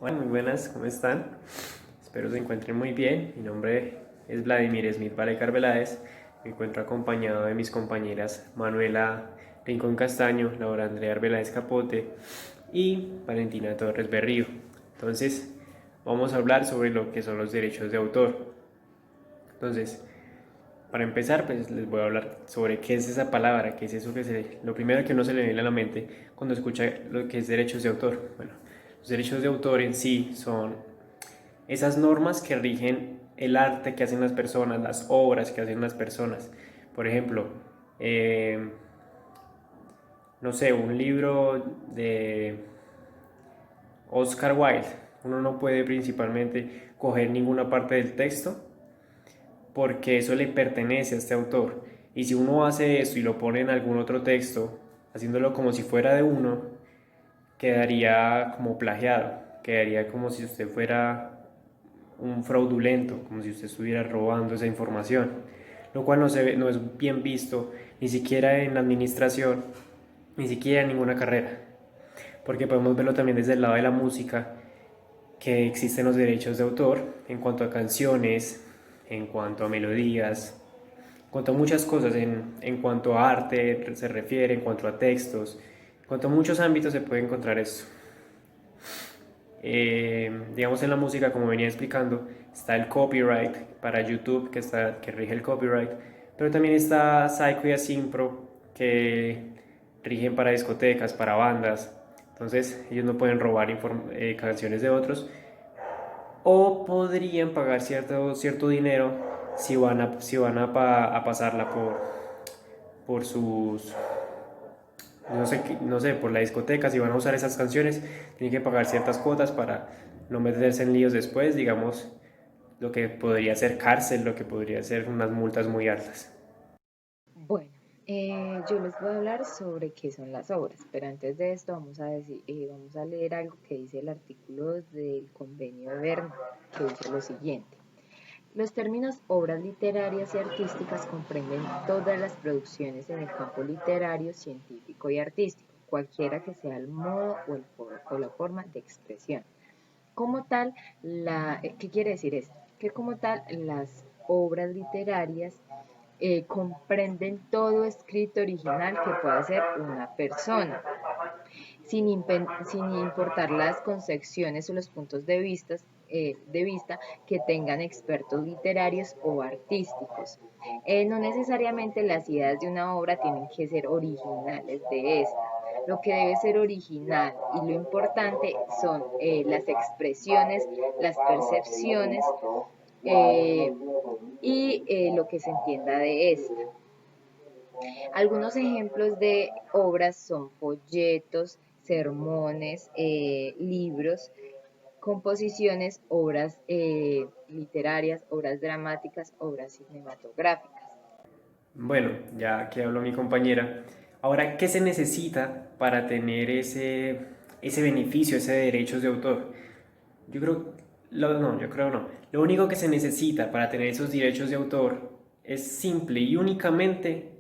Hola, muy buenas, ¿cómo están? Espero se encuentren muy bien. Mi nombre es Vladimir Smith Vale Carveláez. Me encuentro acompañado de mis compañeras Manuela Rincón Castaño, Laura Andrea Arbeláez Capote y Valentina Torres Berrío. Entonces, vamos a hablar sobre lo que son los derechos de autor. Entonces, para empezar, pues les voy a hablar sobre qué es esa palabra, qué es eso lo primero que uno se le viene a la mente cuando escucha lo que es derechos de autor. Bueno, los derechos de autor en sí son esas normas que rigen el arte que hacen las personas, las obras que hacen las personas. Por ejemplo, eh, no sé, un libro de Oscar Wilde. Uno no puede principalmente coger ninguna parte del texto porque eso le pertenece a este autor. Y si uno hace esto y lo pone en algún otro texto, haciéndolo como si fuera de uno, quedaría como plagiado, quedaría como si usted fuera un fraudulento, como si usted estuviera robando esa información, lo cual no es bien visto ni siquiera en la administración, ni siquiera en ninguna carrera, porque podemos verlo también desde el lado de la música, que existen los derechos de autor en cuanto a canciones, en cuanto a melodías, en cuanto a muchas cosas, en cuanto a arte se refiere, en cuanto a textos, en cuanto a muchos ámbitos se puede encontrar esto. Digamos en la música, como venía explicando, está el copyright para YouTube que rige el copyright, pero también está Psycho y Asimpro que rigen para discotecas, para bandas. Entonces ellos no pueden robar canciones de otros o podrían pagar cierto dinero si van a pasarla por sus no sé, por la discoteca, si van a usar esas canciones, tienen que pagar ciertas cuotas para no meterse en líos después, digamos, lo que podría ser cárcel, lo que podría ser unas multas muy altas. Bueno, yo les voy a hablar sobre qué son las obras, pero antes de esto vamos a leer algo que dice el artículo del Convenio de Berna, que dice lo siguiente. Los términos obras literarias y artísticas comprenden todas las producciones en el campo literario, científico y artístico, cualquiera que sea el modo o la forma de expresión. Como tal, ¿qué quiere decir esto? Que como tal, las obras literarias comprenden todo escrito original que pueda hacer una persona, sin importar las concepciones o los puntos de vista que tengan expertos literarios o artísticos. No necesariamente las ideas de una obra tienen que ser originales de esta. Lo que debe ser original y lo importante son las expresiones, las percepciones eh, y lo que se entienda de esta. Algunos ejemplos de obras son folletos, sermones, libros, composiciones, obras literarias, obras dramáticas, obras cinematográficas. Bueno, ya que habló mi compañera, ahora, ¿qué se necesita para tener ese beneficio, ese derechos de autor? Yo creo, no, yo creo no. Lo único que se necesita para tener esos derechos de autor es simple y únicamente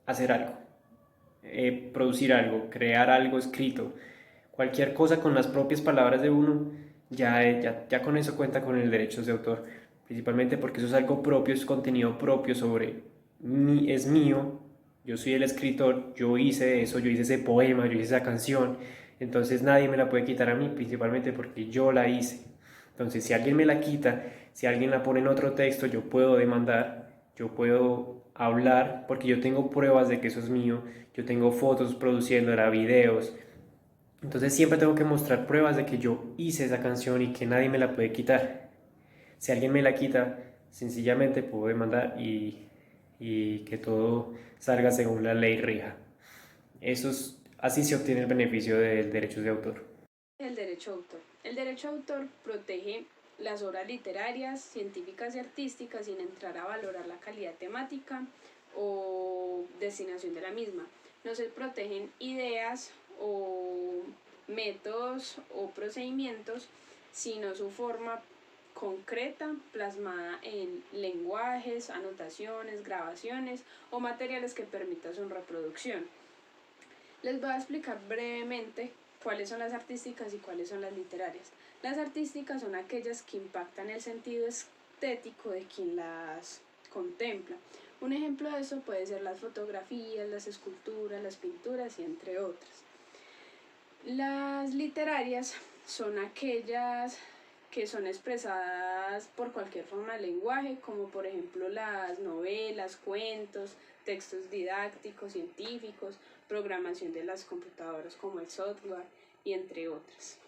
hacer algo. Producir algo, crear algo escrito, cualquier cosa con las propias palabras de uno, ya con eso cuenta con el derecho de autor, principalmente porque eso es algo propio, es contenido propio sobre mí, es mío, yo soy el escritor, yo hice eso, yo hice ese poema, yo hice esa canción, entonces nadie me la puede quitar a mí, principalmente porque yo la hice. Entonces, si alguien me la quita, si alguien la pone en otro texto, yo puedo demandar, yo puedo hablar, porque yo tengo pruebas de que eso es mío, yo tengo fotos produciéndola, videos. Entonces siempre tengo que mostrar pruebas de que yo hice esa canción y que nadie me la puede quitar. Si alguien me la quita, sencillamente puedo demandar y que todo salga según la ley rija. Así se obtiene el beneficio del derecho de autor. El derecho a autor. El derecho a autor protege las obras literarias, científicas y artísticas sin entrar a valorar la calidad temática o destinación de la misma. No se protegen ideas o métodos o procedimientos, sino su forma concreta plasmada en lenguajes, anotaciones, grabaciones o materiales que permitan su reproducción. Les voy a explicar brevemente ¿Cuáles son las artísticas y cuáles son las literarias? Las artísticas son aquellas que impactan el sentido estético de quien las contempla. Un ejemplo de eso puede ser las fotografías, las esculturas, las pinturas y entre otras. Las literarias son aquellas que son expresadas por cualquier forma de lenguaje, como por ejemplo las novelas, cuentos, textos didácticos, científicos, programación de las computadoras como el software y entre otras.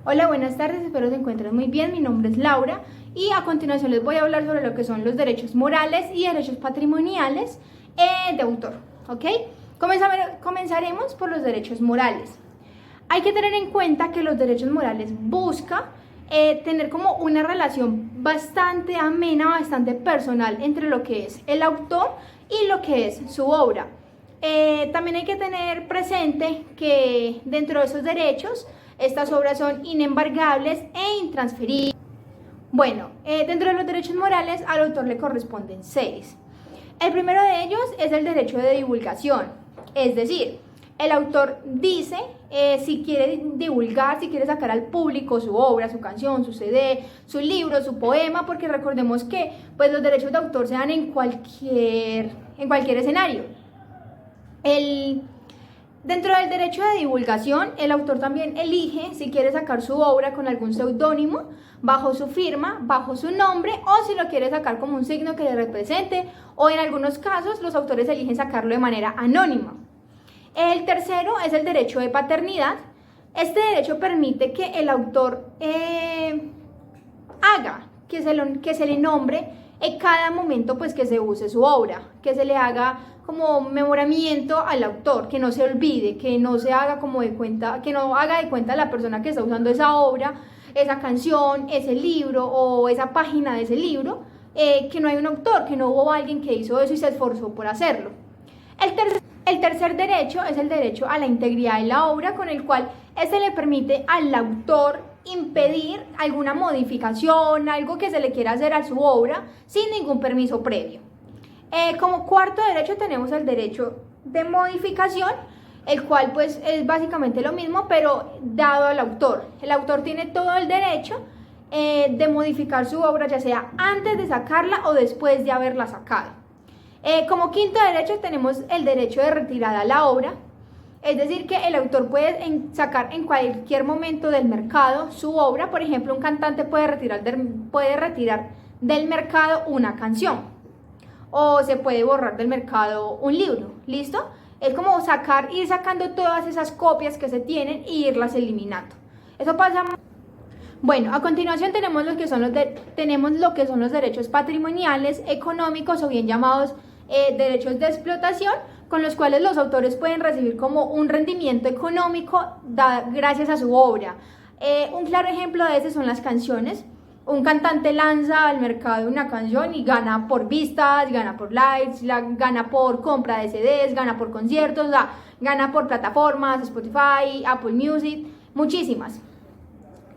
Hola, buenas tardes, espero se encuentren muy bien. Mi nombre es Laura y a continuación les voy a hablar sobre lo que son los derechos morales y derechos patrimoniales de autor, ¿ok? Comenzaremos por los derechos morales. Hay que tener en cuenta que los derechos morales buscan tener como una relación bastante amena, bastante personal entre lo que es el autor y lo que es su obra. También hay que tener presente que dentro de esos derechos, estas obras son inembargables e intransferibles. Bueno, dentro de los derechos morales al autor le corresponden 6. El primero de ellos es el derecho de divulgación, es decir, el autor dice si quiere divulgar, si quiere sacar al público su obra, su canción, su CD, su libro, su poema, porque recordemos que pues, los derechos de autor se dan en cualquier escenario. Dentro del derecho de divulgación, el autor también elige si quiere sacar su obra con algún seudónimo, bajo su firma, bajo su nombre, o si lo quiere sacar como un signo que le represente, o en algunos casos los autores eligen sacarlo de manera anónima. El tercero es el derecho de paternidad. Este derecho permite que el autor haga que se le nombre en cada momento pues, que se use su obra, que se le haga como memoramiento al autor, que no se olvide, que no se haga como de cuenta, que no haga de cuenta la persona que está usando esa obra, esa canción, ese libro o esa página de ese libro, que no hay un autor, que no hubo alguien que hizo eso y se esforzó por hacerlo. El tercer derecho es el derecho a la integridad de la obra, con el cual este le permite al autor impedir alguna modificación, algo que se le quiera hacer a su obra sin ningún permiso previo. Como cuarto derecho tenemos el derecho de modificación, el cual pues es básicamente lo mismo, pero dado al autor. El autor tiene todo el derecho de modificar su obra, ya sea antes de sacarla o después de haberla sacado. Como quinto derecho tenemos el derecho de retirada a la obra, es decir que el autor puede sacar en cualquier momento del mercado su obra. Por ejemplo, un cantante puede retirar del mercado una canción, o se puede borrar del mercado un libro, ¿listo? Es como ir sacando todas esas copias que se tienen e irlas eliminando. Eso pasa. Bueno, a continuación tenemos lo que son los derechos patrimoniales, económicos o bien llamados derechos de explotación, con los cuales los autores pueden recibir como un rendimiento económico gracias a su obra. Un claro ejemplo de ese son las canciones. Un cantante lanza al mercado una canción y gana por vistas, gana por likes, gana por compra de CDs, gana por conciertos, gana por plataformas, Spotify, Apple Music, muchísimas.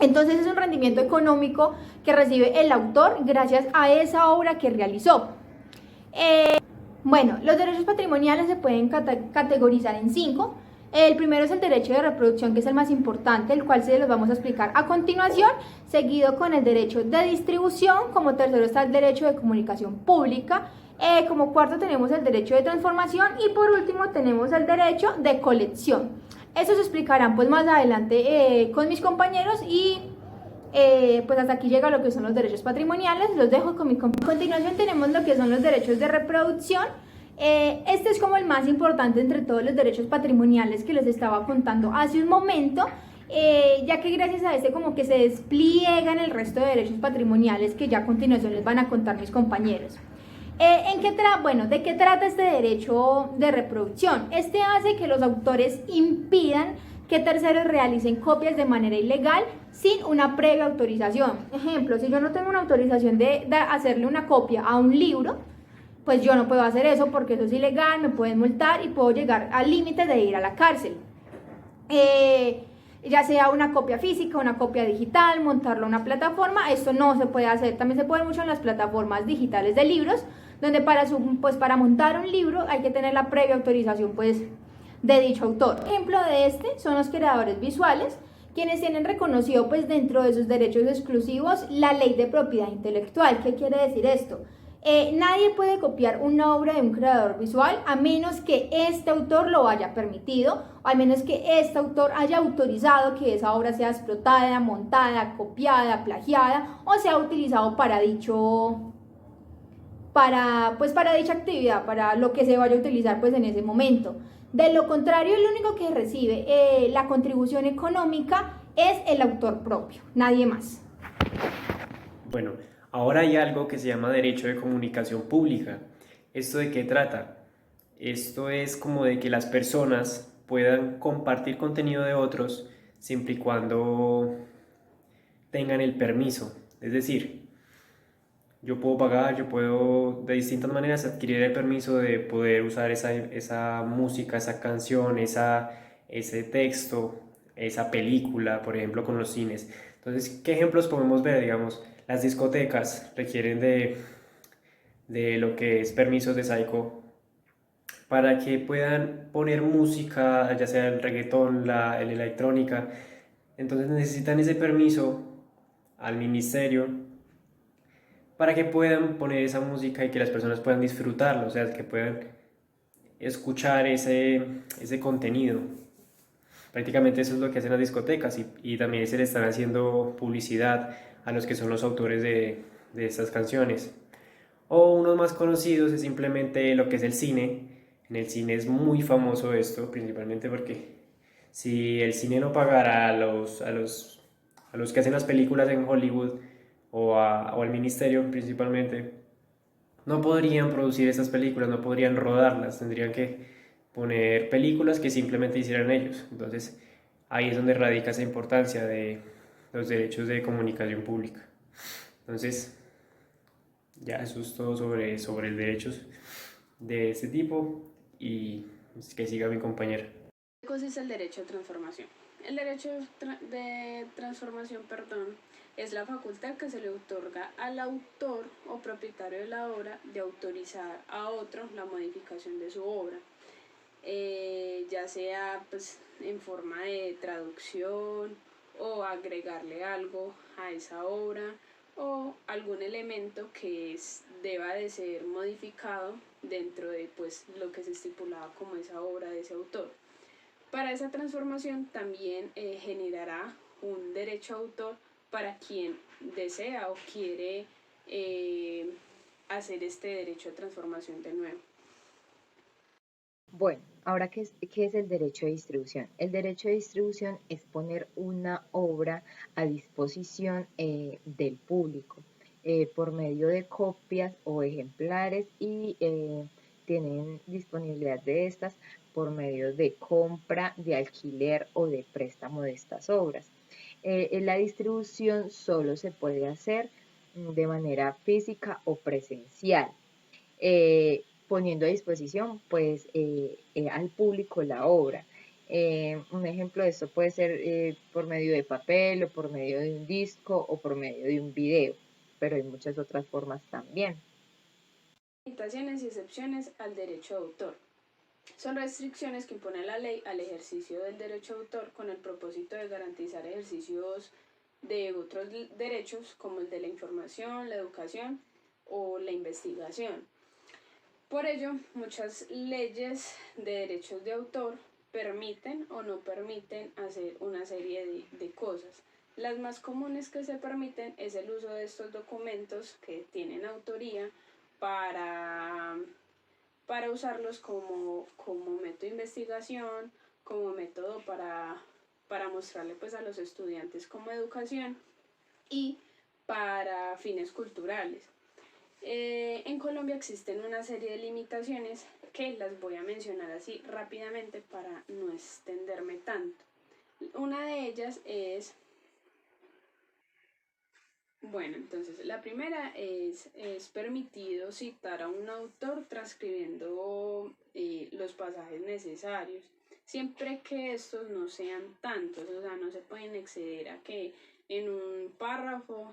Entonces es un rendimiento económico que recibe el autor gracias a esa obra que realizó. Bueno, los derechos patrimoniales se pueden categorizar en 5. El primero es el derecho de reproducción, que es el más importante, el cual se los vamos a explicar a continuación, seguido con el derecho de distribución. Como tercero está el derecho de comunicación pública. Como cuarto tenemos el derecho de transformación y por último tenemos el derecho de colección. Eso se explicarán pues más adelante con mis compañeros y pues hasta aquí llega lo que son los derechos patrimoniales. Los dejo con mi compañero. A continuación tenemos lo que son los derechos de reproducción. Este es como el más importante entre todos los derechos patrimoniales que les estaba contando hace un momento, ya que gracias a este como que se despliegan el resto de derechos patrimoniales que ya a continuación les van a contar mis compañeros. ¿De qué trata este derecho de reproducción? Este hace que los autores impidan que terceros realicen copias de manera ilegal sin una previa autorización. Ejemplo, si yo no tengo una autorización de hacerle una copia a un libro, pues yo no puedo hacer eso porque eso es ilegal, me pueden multar y puedo llegar al límite de ir a la cárcel. Ya sea una copia física, una copia digital, montarlo a una plataforma, esto no se puede hacer. También se puede mucho en las plataformas digitales de libros, donde para montar un libro hay que tener la previa autorización pues de dicho autor. Ejemplo de este son los creadores visuales, quienes tienen reconocido pues dentro de sus derechos exclusivos la ley de propiedad intelectual. ¿Qué quiere decir esto? Nadie puede copiar una obra de un creador visual a menos que este autor lo haya permitido, o al menos que este autor haya autorizado que esa obra sea explotada, montada, copiada, plagiada o sea utilizado para dicha actividad, para lo que se vaya a utilizar pues en ese momento. De lo contrario, el único que recibe la contribución económica es el autor propio, nadie más. Bueno, ahora hay algo que se llama derecho de comunicación pública. ¿Esto de qué trata? Esto es como de que las personas puedan compartir contenido de otros siempre y cuando tengan el permiso. Es decir, yo puedo pagar, yo puedo de distintas maneras adquirir el permiso de poder usar esa música, esa canción, ese texto, esa película, por ejemplo, con los cines. Entonces, ¿qué ejemplos podemos ver? Digamos, las discotecas requieren de lo que es permisos de Saico para que puedan poner música, ya sea el reggaetón, la electrónica. Entonces necesitan ese permiso al ministerio para que puedan poner esa música y que las personas puedan disfrutarlo, o sea, que puedan escuchar ese contenido. Prácticamente eso es lo que hacen las discotecas y también se le están haciendo publicidad a los que son los autores de estas canciones. O unos más conocidos es simplemente lo que es el cine. En el cine es muy famoso esto, principalmente porque si el cine no pagara a los que hacen las películas en Hollywood o al ministerio principalmente, no podrían producir esas películas, no podrían rodarlas, tendrían que poner películas que simplemente hicieran ellos. Entonces ahí es donde radica esa importancia de los derechos de comunicación pública. Entonces, ya eso es todo sobre derechos de este tipo y que siga mi compañera. ¿Qué cosa es el derecho de transformación? El derecho de transformación, es la facultad que se le otorga al autor o propietario de la obra de autorizar a otro la modificación de su obra, ya sea pues en forma de traducción o agregarle algo a esa obra o algún elemento que deba de ser modificado dentro de pues lo que se estipulaba como esa obra de ese autor. Para esa transformación también generará un derecho a autor para quien desea o quiere hacer este derecho de transformación de nuevo. Bueno, ahora, ¿qué es el derecho de distribución? El derecho de distribución es poner una obra a disposición del público por medio de copias o ejemplares y tienen disponibilidad de estas por medio de compra, de alquiler o de préstamo de estas obras. La distribución solo se puede hacer de manera física o presencial. Poniendo a disposición pues al público la obra. Un ejemplo de esto puede ser por medio de papel o por medio de un disco o por medio de un video, pero hay muchas otras formas también. Limitaciones y excepciones al derecho de autor. Son restricciones que impone la ley al ejercicio del derecho de autor con el propósito de garantizar ejercicios de otros derechos como el de la información, la educación o la investigación. Por ello, muchas leyes de derechos de autor permiten o no permiten hacer una serie de cosas. Las más comunes que se permiten es el uso de estos documentos que tienen autoría para usarlos como método de investigación, como método para mostrarle pues a los estudiantes como educación y para fines culturales. En Colombia existen una serie de limitaciones que las voy a mencionar así rápidamente para no extenderme tanto. Una de ellas es, bueno, entonces la primera es permitido citar a un autor transcribiendo los pasajes necesarios, siempre que estos no sean tantos, o sea, no se pueden exceder a que en un párrafo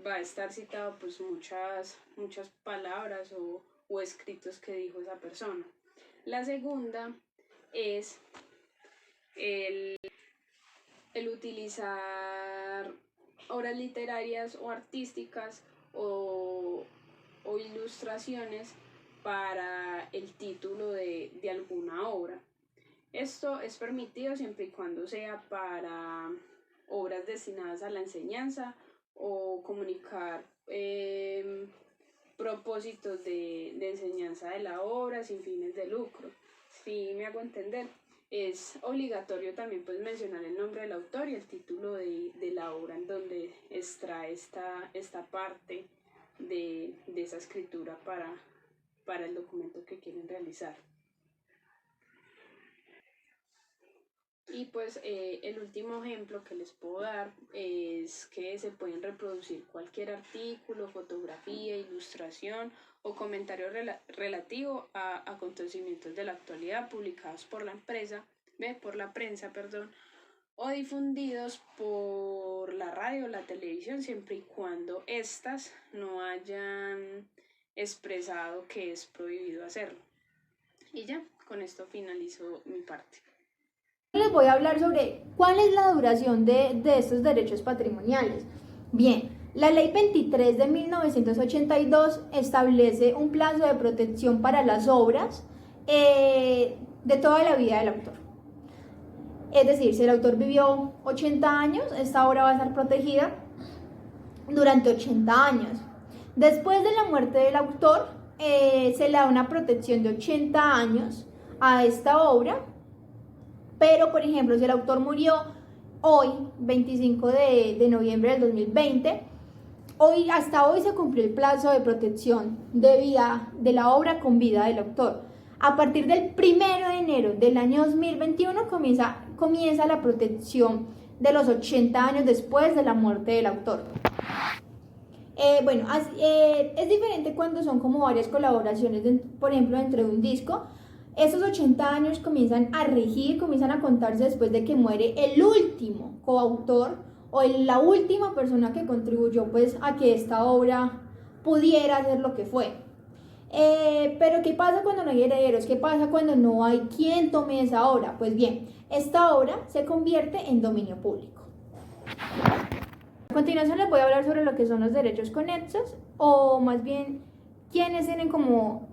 va a estar citado pues muchas palabras o escritos que dijo esa persona. La segunda es el utilizar obras literarias o artísticas o ilustraciones para el título de alguna obra. Esto es permitido siempre y cuando sea para obras destinadas a la enseñanza o comunicar propósitos de enseñanza de la obra sin fines de lucro. Si me hago entender, es obligatorio también pues mencionar el nombre del autor y el título de la obra en donde extrae esta parte de esa escritura para el documento que quieren realizar. Y pues el último ejemplo que les puedo dar es que se pueden reproducir cualquier artículo, fotografía, ilustración o comentario relativo a acontecimientos de la actualidad publicados por la prensa, o difundidos por la radio o la televisión, siempre y cuando éstas no hayan expresado que es prohibido hacerlo. Y ya, con esto finalizo mi parte. Les voy a hablar sobre cuál es la duración de estos derechos patrimoniales. Bien, la Ley 23 de 1982 establece un plazo de protección para las obras de toda la vida del autor. Es decir, si el autor vivió 80 años, esta obra va a estar protegida durante 80 años. Después de la muerte del autor, se le da una protección de 80 años a esta obra. Pero, por ejemplo, si el autor murió hoy, 25 de noviembre del 2020, hasta hoy se cumplió el plazo de protección de vida de la obra con vida del autor. A partir del 1 de enero del año 2021 comienza la protección de los 80 años después de la muerte del autor. Es diferente cuando son como varias colaboraciones, por ejemplo, dentro de un disco. Esos 80 años comienzan a regir, comienzan a contarse después de que muere el último coautor o la última persona que contribuyó pues a que esta obra pudiera ser lo que fue. Pero ¿qué pasa cuando no hay herederos? ¿Qué pasa cuando no hay quien tome esa obra? Pues bien, esta obra se convierte en dominio público. A continuación les voy a hablar sobre lo que son los derechos conexos, o más bien quiénes tienen como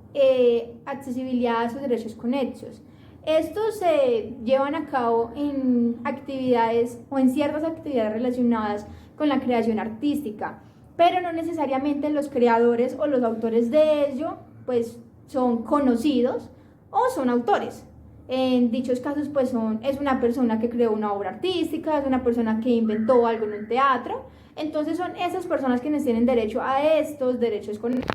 accesibilidad a esos derechos conexos. Estos se llevan a cabo en actividades o en ciertas actividades relacionadas con la creación artística, pero no necesariamente los creadores o los autores de ello pues son conocidos o son autores. En dichos casos pues es una persona que creó una obra artística, es una persona que inventó algo en un teatro, entonces son esas personas quienes tienen derecho a estos derechos conexos.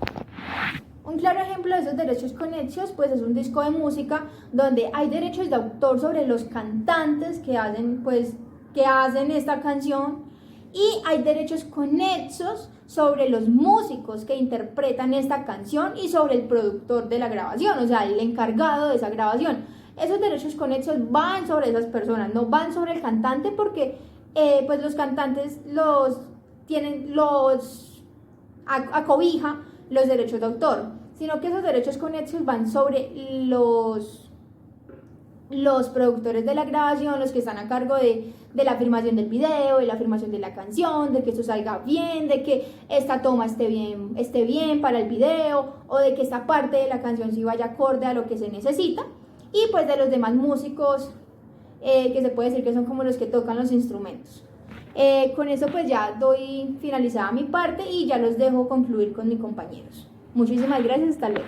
Un claro ejemplo de esos derechos conexos pues es un disco de música donde hay derechos de autor sobre los cantantes que hacen esta canción, y hay derechos conexos sobre los músicos que interpretan esta canción y sobre el productor de la grabación, o sea, el encargado de esa grabación. Esos derechos conexos van sobre esas personas, no van sobre el cantante, porque pues los cantantes acobija los derechos de autor, sino que esos derechos conexos van sobre los productores de la grabación, los que están a cargo de la filmación del video, de la filmación de la canción, de que eso salga bien, de que esta toma esté bien para el video, o de que esta parte de la canción sí vaya acorde a lo que se necesita, y pues de los demás músicos, que se puede decir que son como los que tocan los instrumentos. Con eso pues ya doy finalizada mi parte y ya los dejo concluir con mis compañeros. Muchísimas gracias, hasta luego.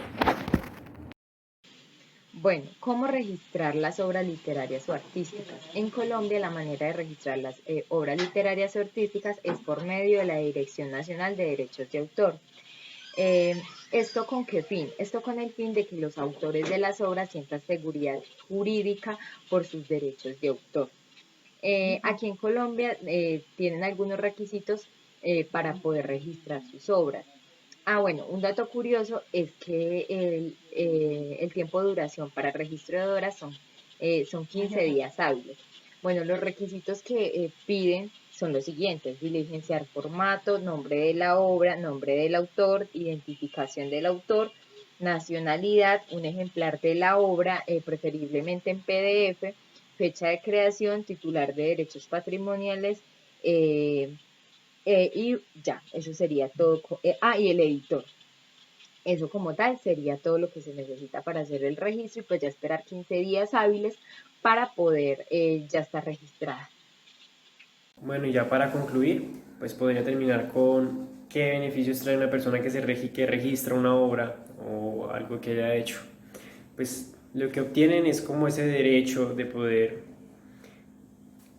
Bueno, ¿cómo registrar las obras literarias o artísticas? En Colombia la manera de registrar las obras literarias o artísticas es por medio de la Dirección Nacional de Derechos de Autor. ¿Esto con qué fin? Esto con el fin de que los autores de las obras sientan seguridad jurídica por sus derechos de autor. Aquí en Colombia tienen algunos requisitos para poder registrar sus obras. Bueno, un dato curioso es que el tiempo de duración para el registro de obras son 15 días hábiles. Bueno, los requisitos que piden son los siguientes: diligenciar formato, nombre de la obra, nombre del autor, identificación del autor nacionalidad, un ejemplar de la obra, preferiblemente en PDF, fecha de creación, titular de derechos patrimoniales, y ya, eso sería todo. Y el editor. Eso como tal sería todo lo que se necesita para hacer el registro y pues ya esperar 15 días hábiles para poder ya estar registrada. Bueno, y ya para concluir, pues podría terminar con qué beneficios trae una persona que registra una obra o algo que haya hecho. Pues lo que obtienen es como ese derecho de poder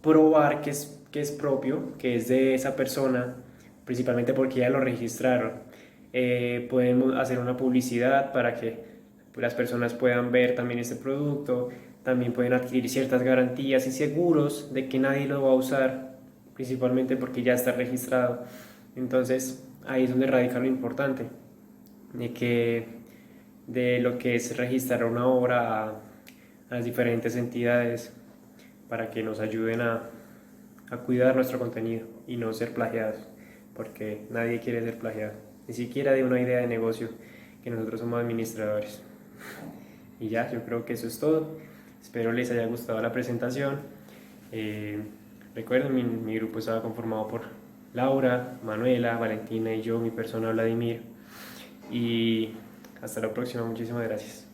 probar que es propio, que es de esa persona, principalmente porque ya lo registraron. Pueden hacer una publicidad para que las personas puedan ver también este producto, también pueden adquirir ciertas garantías y seguros de que nadie lo va a usar, principalmente porque ya está registrado. Entonces ahí es donde radica lo importante, de que de lo que es registrar una obra a las diferentes entidades para que nos ayuden a cuidar nuestro contenido y no ser plagiados, porque nadie quiere ser plagiado, ni siquiera de una idea de negocio, que nosotros somos administradores. Y ya, yo creo que eso es todo. Espero les haya gustado la presentación. Recuerden, mi grupo estaba conformado por Laura, Manuela, Valentina y yo, mi persona Vladimir. Y hasta la próxima, muchísimas gracias.